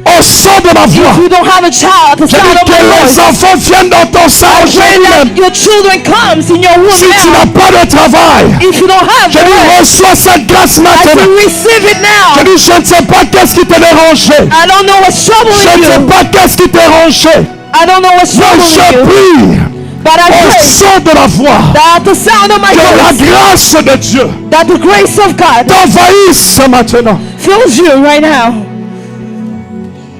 S1: au son de ma voix,
S2: If you don't have a child, the
S1: je
S2: sound
S1: dis
S2: of
S1: que
S2: my
S1: les
S2: voice,
S1: enfants viennent dans ton sein
S2: I pray
S1: aujourd'hui
S2: that
S1: même.
S2: your children comes in your womb
S1: Si tu n'as
S2: now.
S1: pas de travail,
S2: If you don't have
S1: je dis
S2: work,
S1: reçois cette grâce
S2: I
S1: maintenant.
S2: say receive it
S1: Je
S2: now.
S1: dis je ne sais pas qu'est-ce qui t'a dérangé.
S2: I don't know what's
S1: Je
S2: troubling
S1: ne sais
S2: you.
S1: pas qu'est-ce qui t'a rangé.
S2: I don't know what's
S1: Mais
S2: troubling
S1: je
S2: you.
S1: prie
S2: But I
S1: au
S2: pray
S1: son de la voix
S2: that at the sound of my
S1: que la
S2: voice,
S1: grâce de Dieu
S2: that the grace of God
S1: t'envahisse maintenant.
S2: fills you right now.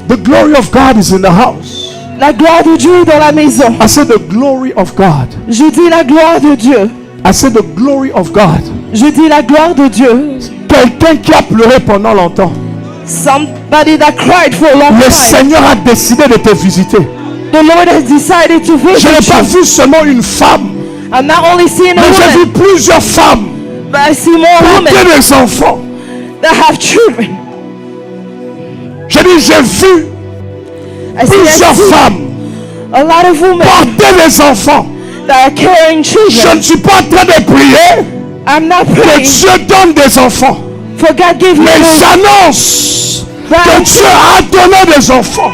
S1: The glory of God is in the house.
S2: La gloire de Dieu est dans la maison.
S1: I said the glory of God.
S2: Je dis la gloire de Dieu.
S1: I said the glory of God.
S2: Je dis la gloire de Dieu.
S1: Quelqu'un qui a pleuré pendant longtemps.
S2: Somebody that cried for a long
S1: Le
S2: time.
S1: Seigneur a décidé de te visiter.
S2: The Lord has decided to
S1: Je n'ai
S2: visit
S1: pas
S2: you.
S1: vu seulement une femme,
S2: I'm not only seeing a
S1: mais j'ai vu
S2: woman,
S1: plusieurs femmes
S2: but I see more
S1: porter
S2: women
S1: des enfants.
S2: that have children.
S1: Je dis, j'ai vu
S2: I
S1: plusieurs
S2: see
S1: femmes
S2: a lot of women
S1: porter des enfants.
S2: that are carrying
S1: Je
S2: children.
S1: ne suis pas en train de prier
S2: I'm not
S1: que
S2: praying
S1: Dieu donne des enfants.
S2: for God give you
S1: Mais
S2: children.
S1: j'annonce que
S2: But
S1: Dieu a donné des enfants.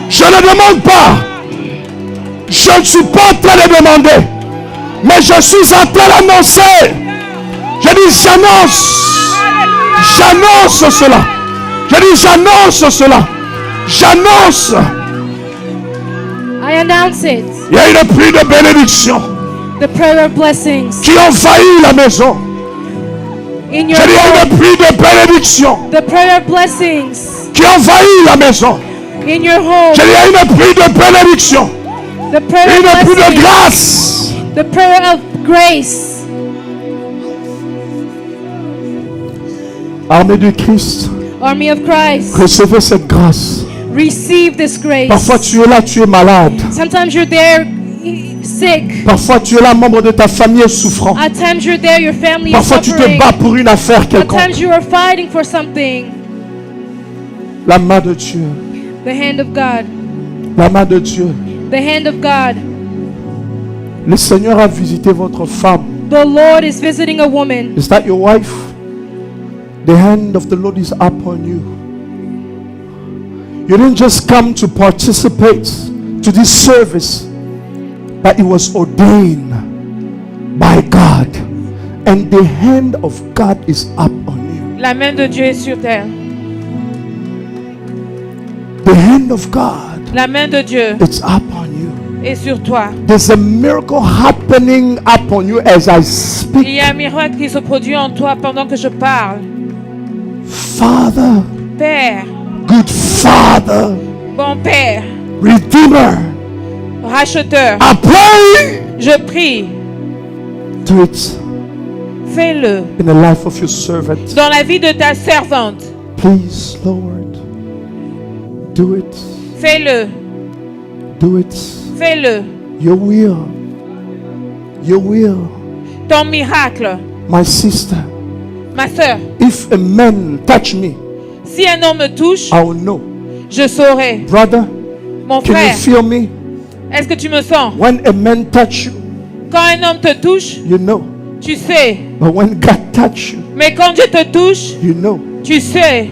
S1: Je ne demande pas. Je ne suis pas en train de demander. Mais je suis en train d'annoncer. Je dis j'annonce cela. Je dis j'annonce cela. J'annonce.
S6: I announce it.
S1: Il y a une pluie de bénédiction
S6: The prayer of blessings
S1: qui envahit la maison.
S6: in
S1: Je
S6: your
S1: dis il y a
S6: home.
S1: une pluie de bénédiction
S6: The prayer of blessings
S1: qui envahit la maison.
S6: in your home.
S1: Je dis il y a une pluie de bénédiction.
S6: The prayer
S1: Une
S6: of
S1: pluie de
S6: blessings.
S1: grâce.
S6: The prayer of grace.
S1: Armée du Christ,
S6: Army of Christ.
S1: recevez cette grâce.
S6: Receive this grace.
S1: Parfois tu es là, tu es malade.
S6: Sometimes you're there sick.
S1: Parfois tu es là, membre de ta famille est souffrant.
S6: At times you're there, your family is
S1: Parfois tu te
S6: suffering.
S1: bats pour une affaire
S6: At
S1: quelconque.
S6: times you are fighting for something.
S1: La main de Dieu,
S6: The hand of God.
S1: la main de Dieu.
S6: The hand of God.
S1: Le Seigneur a visité votre femme.
S6: The Lord is visiting a woman.
S1: Is that your wife? The hand of the Lord is upon you. You didn't just come to participate to this service, but it was ordained by God. And the hand of God is up on you.
S6: La main de Dieu est sur terre.
S1: The hand of God,
S6: La main de Dieu
S1: it's up on you.
S6: est sur toi.
S1: There's a miracle happening upon you as I
S6: Il
S1: speak.
S6: y a un miracle qui se produit en toi pendant que je parle.
S1: Father,
S6: Père,
S1: good Father,
S6: bon Père,
S1: Redeemer,
S6: racheteur,
S1: I pray,
S6: je prie,
S1: do it
S6: fais-le
S1: in the life of your servant.
S6: dans la vie de ta servante.
S1: Please, Lord, do it,
S2: Fais-le.
S1: do it.
S2: Fais-le.
S1: Your will, your will.
S2: Ton miracle.
S1: My sister,
S2: Ma soeur,
S1: if a man touch me,
S2: si un homme me touche,
S1: I will know.
S2: je saurai.
S1: Brother,
S2: Mon
S1: can you
S2: frère,
S1: feel me?
S2: est-ce que tu me sens?
S1: When a man touch you,
S2: Quand un homme te touche,
S1: you know.
S2: tu sais.
S1: But when God touch you,
S2: Mais quand Dieu te touche,
S1: you know.
S2: tu sais.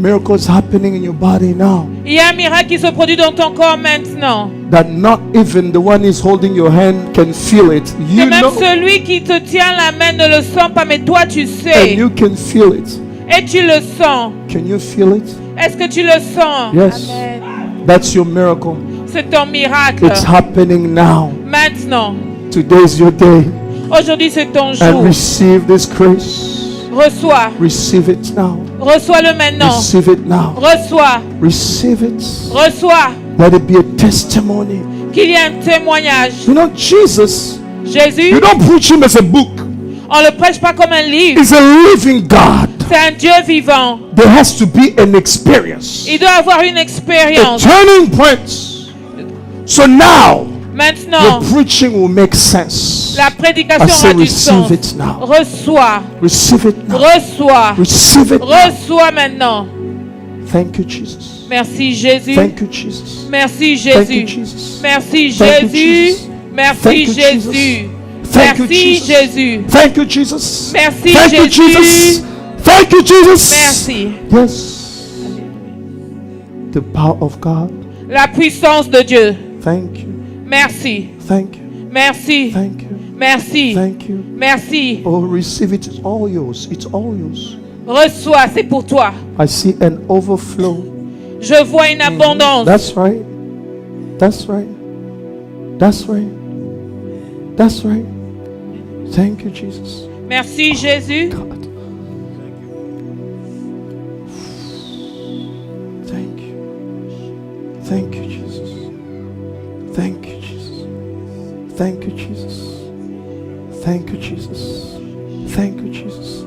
S1: Miracles happening in your body now.
S2: Il y a un miracle qui se produit dans ton corps maintenant.
S1: That not even the one is holding your hand can feel it.
S2: Que
S1: You
S2: même
S1: know,
S2: celui qui te tient la main ne le sent pas, mais toi tu
S1: and
S2: sais.
S1: you can feel it.
S2: Et tu le sens.
S1: Can you feel it?
S2: Est-ce que tu le sens?
S1: Yes.
S2: Amen.
S1: That's your miracle.
S2: C'est ton miracle.
S1: It's happening now.
S2: Maintenant.
S1: Today is your day.
S2: Aujourd'hui c'est ton
S1: And
S2: jour.
S1: receive this grace.
S2: Reçois.
S1: Receive it now.
S2: Reçois-le maintenant.
S1: Receive it now.
S2: Reçois.
S1: Receive it.
S2: Reçois.
S1: Let it be a testimony.
S2: Qu'il y ait un témoignage.
S1: You know, Jesus,
S2: Jésus,
S1: you don't preach him as a book.
S2: on le prêche pas comme un livre.
S1: He's a living God.
S2: C'est un Dieu vivant.
S1: There has to be an experience.
S2: Il doit avoir une
S1: A
S2: expérience.
S1: turning point. So now,
S6: Maintenant,
S1: Your preaching will make sense.
S6: la
S1: I
S6: prédication
S1: say
S6: aura du
S1: receive
S6: sens.
S1: it now.
S6: Reçois,
S1: Receive it now.
S6: reçois,
S1: Receive it now.
S6: reçois maintenant.
S1: Thank you, Jesus.
S6: Merci Jésus.
S1: Thank you, Jesus.
S6: Merci
S1: Thank you,
S6: Jésus.
S1: Jesus.
S6: Merci
S1: Thank you,
S6: Jésus.
S1: Jesus.
S6: Merci
S1: Thank you,
S6: Jésus.
S1: Jesus. Thank you,
S6: Merci
S1: Jesus.
S6: Jésus.
S1: Thank you, Jesus.
S6: Merci
S1: Thank you,
S6: Jésus.
S1: Jesus. Thank you, Jesus.
S6: Merci.
S1: Yes. The power of God.
S6: La puissance de Dieu.
S1: Thank you.
S6: Merci.
S1: Thank you.
S6: Merci.
S1: Thank you.
S6: Merci.
S1: Thank you.
S6: Merci.
S1: Oh, receive it. It's all yours. It's all yours.
S6: Reçois, c'est pour toi.
S1: I see an overflow.
S6: Je vois une abondance.
S1: That's right. That's right. That's right. That's right. Thank you, Jesus.
S6: Merci Jésus.
S1: God. Thank you. Thank you, Jesus. Thank you, Jesus. Thank you, Jesus. Thank you, Jesus. Thank you, Jesus.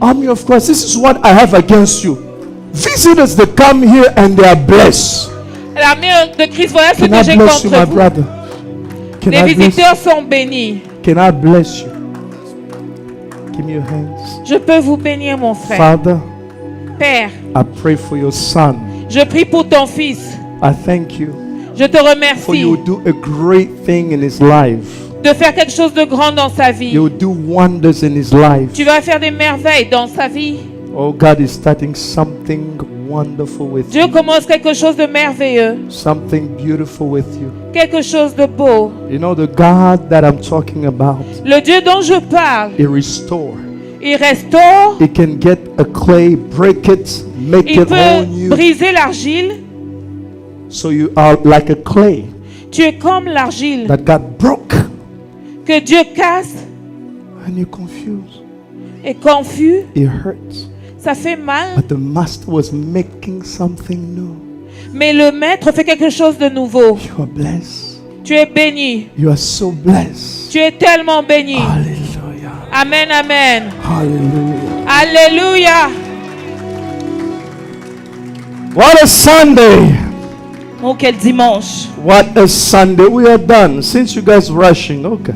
S1: Army of Christ, this is what I have against you. Visitors that come here and they are blessed.
S6: L'armée de Christ, voilà ce
S1: Can
S6: que
S1: I
S6: j'ai
S1: bless you, my
S6: contre vous.
S1: brother? Can
S6: Les
S1: I bless
S6: visiteurs sont bénis.
S1: Can I bless you? Give me your hands.
S6: Je peux vous bénir, mon frère.
S1: Father,
S6: Père,
S1: I pray for your son.
S6: je prie pour ton fils.
S1: I thank you
S6: Je te
S1: for
S6: remercie
S1: you will do a great thing in his life.
S6: de faire quelque chose de grand dans sa vie.
S1: You will do wonders in his life.
S6: Tu vas faire des merveilles dans sa vie.
S1: Oh, God is starting something wonderful with
S6: Dieu
S1: you.
S6: commence quelque chose de merveilleux,
S1: Something beautiful with you.
S6: quelque chose de beau.
S1: You know, the God that I'm talking about,
S6: Le Dieu dont je parle,
S1: He restore.
S6: il restaure,
S1: He can get a clay, break it, make
S6: il
S1: it whole
S6: peut
S1: new.
S6: briser l'argile.
S1: So you are like a clay
S6: Tu es comme l'argile
S1: that got broke
S6: que Dieu casse
S1: and you're confused.
S6: et confus.
S1: It hurts.
S6: Ça fait mal,
S1: But the master was making something new.
S6: mais le maître fait quelque chose de nouveau.
S1: You are blessed.
S6: Tu es béni.
S1: You are so blessed.
S6: Tu es tellement béni.
S1: Hallelujah.
S6: Amen, amen.
S1: Hallelujah.
S6: Alléluia.
S1: What a Sunday.
S2: Oh, quel dimanche.
S1: What a Sunday. We are done. Since you guys rushing. Okay.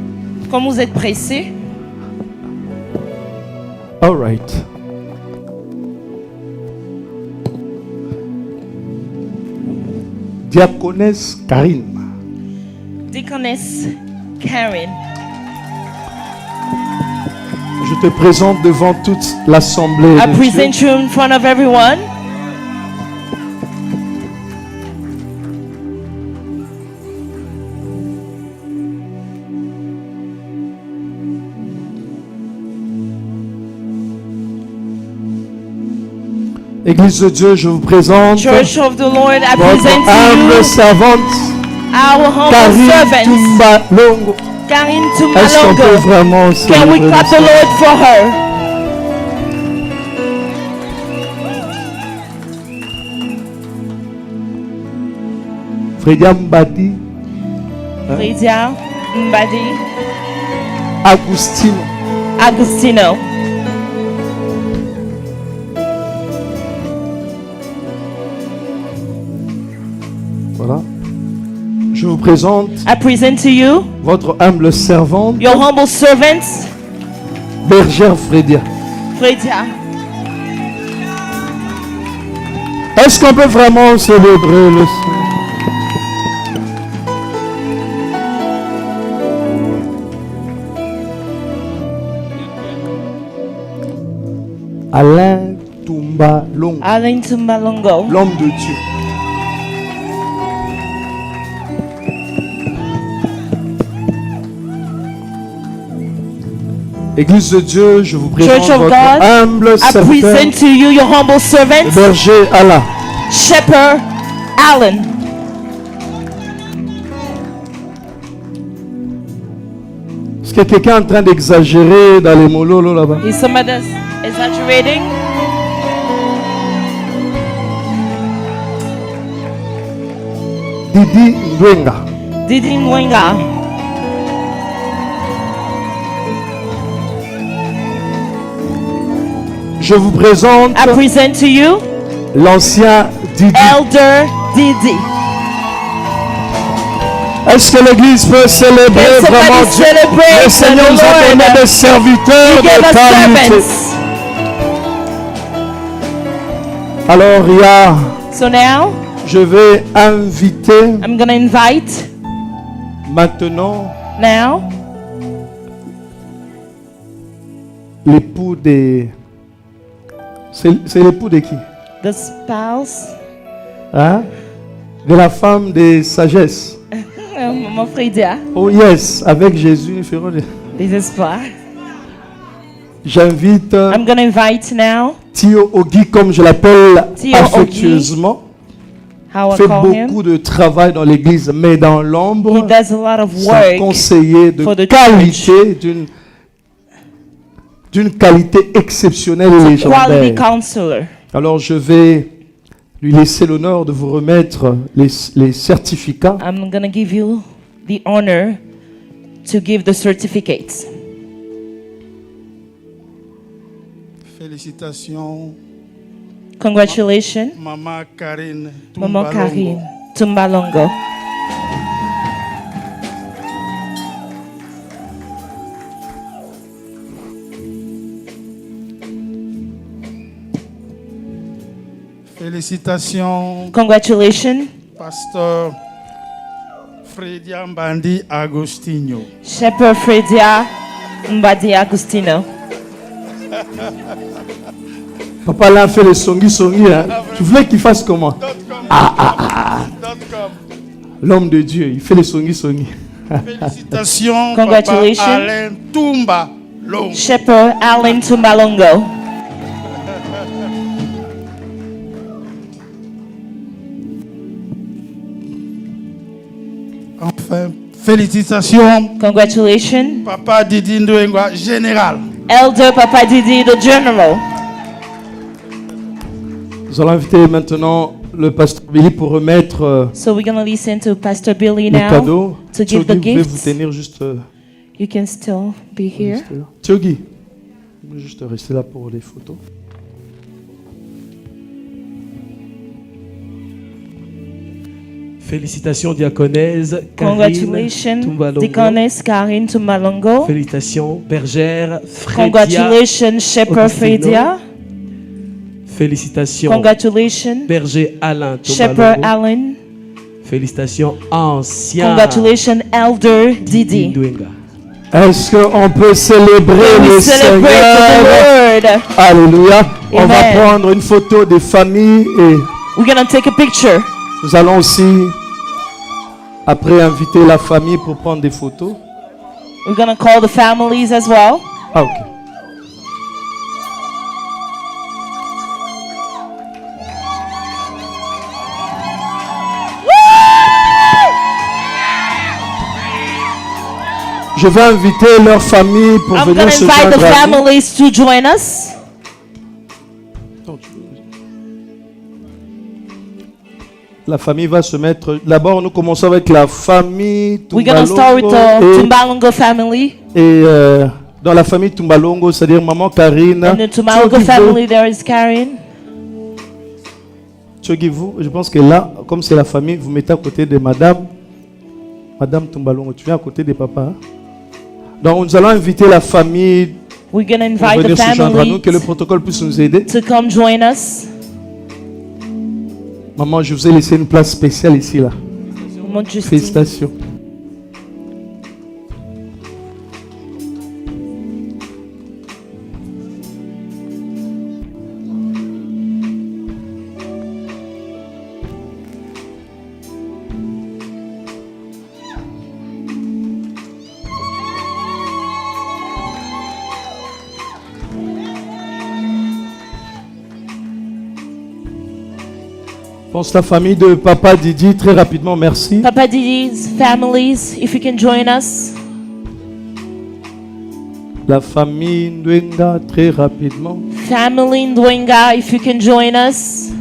S2: Comme vous êtes pressés.
S1: All right. Diaconesse Karine.
S2: Deaconess Karen.
S1: Je te présente devant toute l'assemblée.
S2: I
S1: de Dieu.
S2: present you in front of everyone.
S1: Église de Dieu, je vous présente
S2: Church of the Lord, I
S1: votre
S2: present to
S1: humble
S2: you
S1: servante
S2: our humble
S1: Karine
S2: servant,
S1: Tumba Longo.
S2: Karine
S1: Est-ce qu'on peut
S2: Tumbalongo.
S1: vraiment
S2: Can we
S1: célébrer
S2: clap
S1: le
S2: the
S1: Seigneur?
S2: Lord for her?
S1: Fredia Mbadi,
S2: Lydia Mbadi
S1: Agustino,
S2: Agustino.
S1: voilà. Je vous présente
S2: I present to you
S1: votre humble servante,
S2: your humble servant,
S1: bergère Fredia.
S2: Lydia.
S1: Est-ce qu'on peut vraiment célébrer le Seigneur? Alain Tumba Longo,
S2: Alain Tumbalongo.
S1: l'homme de Dieu. Église de Dieu, je vous présente
S2: Church of
S1: votre
S2: God,
S1: humble
S2: I
S1: serviteur,
S2: present to you your humble servant,
S1: berger Allah.
S2: Shepherd Alan.
S1: Est-ce que quelqu'un est en train d'exagérer dans les mololo là-bas?
S2: Is somebody exaggerating?
S1: Didi Ndwenga.
S2: Didi Nwenga.
S1: Je vous présente
S2: I present to you
S1: l'ancien Didi.
S2: Elder Didi.
S1: Est-ce que l'église peut célébrer
S2: Can somebody
S1: vraiment Dieu?
S2: celebrate
S1: Le Seigneur
S2: the
S1: nous a
S2: Lord?
S1: donné des serviteurs
S2: He gave
S1: de
S2: us
S1: qualité.
S2: servants.
S1: Alors, Ria,
S2: So now,
S1: je vais inviter
S2: I'm going to invite
S1: maintenant
S2: now
S1: l'époux des... C'est l'époux de qui?
S2: the spouse,
S1: Hein? De la femme de sagesse.
S2: Maman Fredia,
S1: Oh yes, avec Jésus, nous ferons des...
S2: désespoir.
S1: J'invite
S2: I'm going to invite now
S1: Tio Ogi, comme je l'appelle
S2: Tio
S1: affectueusement.
S2: how I
S1: Fait
S2: call him.
S1: beaucoup de travail dans l'église, mais dans
S2: He
S1: l'ombre,
S2: does a lot of
S1: c'est un
S2: work.
S1: conseiller de
S2: for the
S1: qualité, d'une qualité exceptionnelle et
S2: Quality
S1: légendaire.
S2: counselor.
S1: Alors je vais lui laisser l'honneur de vous remettre les certificats.
S2: I'm going to give you the honor to give the certificates.
S7: Félicitations,
S2: Congratulations,
S7: Maman Karine.
S2: Maman
S7: Tumbalongo.
S2: Karine Tumbalongo.
S7: Félicitations,
S2: Congratulations,
S7: Pasteur Fredia Mbandi Agostinho.
S2: Shepherd Fredia Mbadi Agustino.
S1: Papa là fait le songi. Hein. Tu voulais qu'il fasse comment?
S7: .com.
S1: L'homme de Dieu, il fait le songi.
S7: Félicitations,
S2: Congratulations.
S7: Papa Alain Tumba Long.
S2: Shepherd Allen Tumbalongo.
S7: Enfin, félicitations,
S2: Congratulations,
S7: Papa Didi Ndouengwa, général.
S2: Elder Papa Didi, the General.
S1: Nous allons inviter maintenant le pasteur Billy pour remettre
S2: So we're going to listen to Pastor Billy
S1: les
S2: now
S1: cadeaux.
S2: to give the
S1: Thiogi, vous pouvez vous
S2: gifts.
S1: tenir juste,
S2: You can still be here.
S1: juste là. Thiogi, vous pouvez juste rester là pour les photos.
S3: Félicitations, diaconesse Karine
S2: Congratulations,
S3: Tumbalongo.
S2: Deaconess Karine Tumbalongo.
S3: Félicitations, bergère Fredia.
S2: Congratulations, Shepherd
S3: Augustino.
S2: Fredia.
S3: Félicitations,
S2: Congratulations,
S3: berger Alain
S2: Shepherd
S3: Tumbalongo.
S2: Allen.
S3: Félicitations, ancien
S2: Congratulations, Elder Didi.
S3: Ndouenga.
S1: Est-ce qu'on peut célébrer
S2: We
S1: le
S2: celebrate
S1: Seigneur?
S2: the Lord.
S1: Alléluia. On va
S2: Amen.
S1: prendre une photo des familles et
S2: We're going to take a picture.
S1: nous allons aussi, après, inviter la famille pour prendre des photos.
S2: We're going to call the families as well.
S1: Ah, ok. Je vais inviter leur famille pour
S2: I'm going
S1: venir
S2: to
S1: se
S2: invite the
S1: joindre à nous.
S2: families to join us.
S1: La famille va se mettre. D'abord, nous commençons avec la famille
S2: We're going to start with the
S1: Tumbalongo.
S2: Tumbalongo family.
S1: Et dans la famille Tumbalongo, c'est-à-dire maman Karine.
S2: In the Tumbalongo family, there is Karen.
S1: Vous, je pense que là, comme c'est la famille, vous mettez à côté de madame Tumbalongo. Tu viens à côté de papa. Hein? Donc, nous allons inviter la famille
S2: We're going to
S1: pour
S2: invite the
S1: venir se joindre à nous,
S2: family
S1: que le protocole puisse nous aider.
S2: to come join us.
S1: Maman, je vous ai laissé une place spéciale ici, là.
S2: Maman Justine.
S1: Félicitations. Pense la famille de Papa Didi, très rapidement, merci.
S2: Papa Didi's families, if you can join us.
S1: La famille Ndouenga, très rapidement.
S2: Family Ndwenga, if you can join us.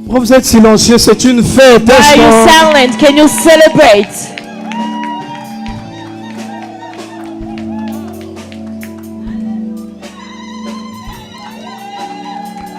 S1: Pourquoi vous êtes silencieux? C'est une fête.
S2: Why
S1: Est-ce
S2: are you
S1: qu'on-
S2: silent? Can you celebrate?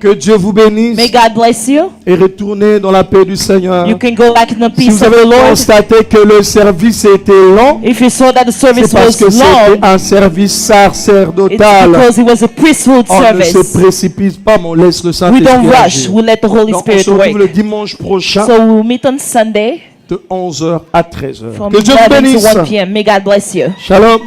S1: Que Dieu vous bénisse
S2: May God bless you.
S1: et retournez dans la paix du Seigneur.
S2: You can go back in the
S1: Si
S2: peace
S1: vous
S2: of the
S1: avez
S2: Lord.
S1: constaté que le service était long,
S2: If you saw that the service
S1: c'est parce
S2: was
S1: que c'était
S2: long,
S1: un service
S2: it's
S1: sacerdotal.
S2: because it was a priesthood
S1: On ne se
S2: service.
S1: précipite pas, mais on laisse le
S2: We
S1: Saint-Esprit
S2: don't rush.
S1: agir.
S2: We let the Holy
S1: Donc, on
S2: Spirit
S1: se retrouve le
S2: work.
S1: dimanche prochain
S2: So we'll meet on Sunday
S1: de 11h à 13h.
S2: from
S1: Que Dieu vous
S2: 11 to
S1: bénisse.
S2: 1 p.m. May God bless you.
S1: Shalom.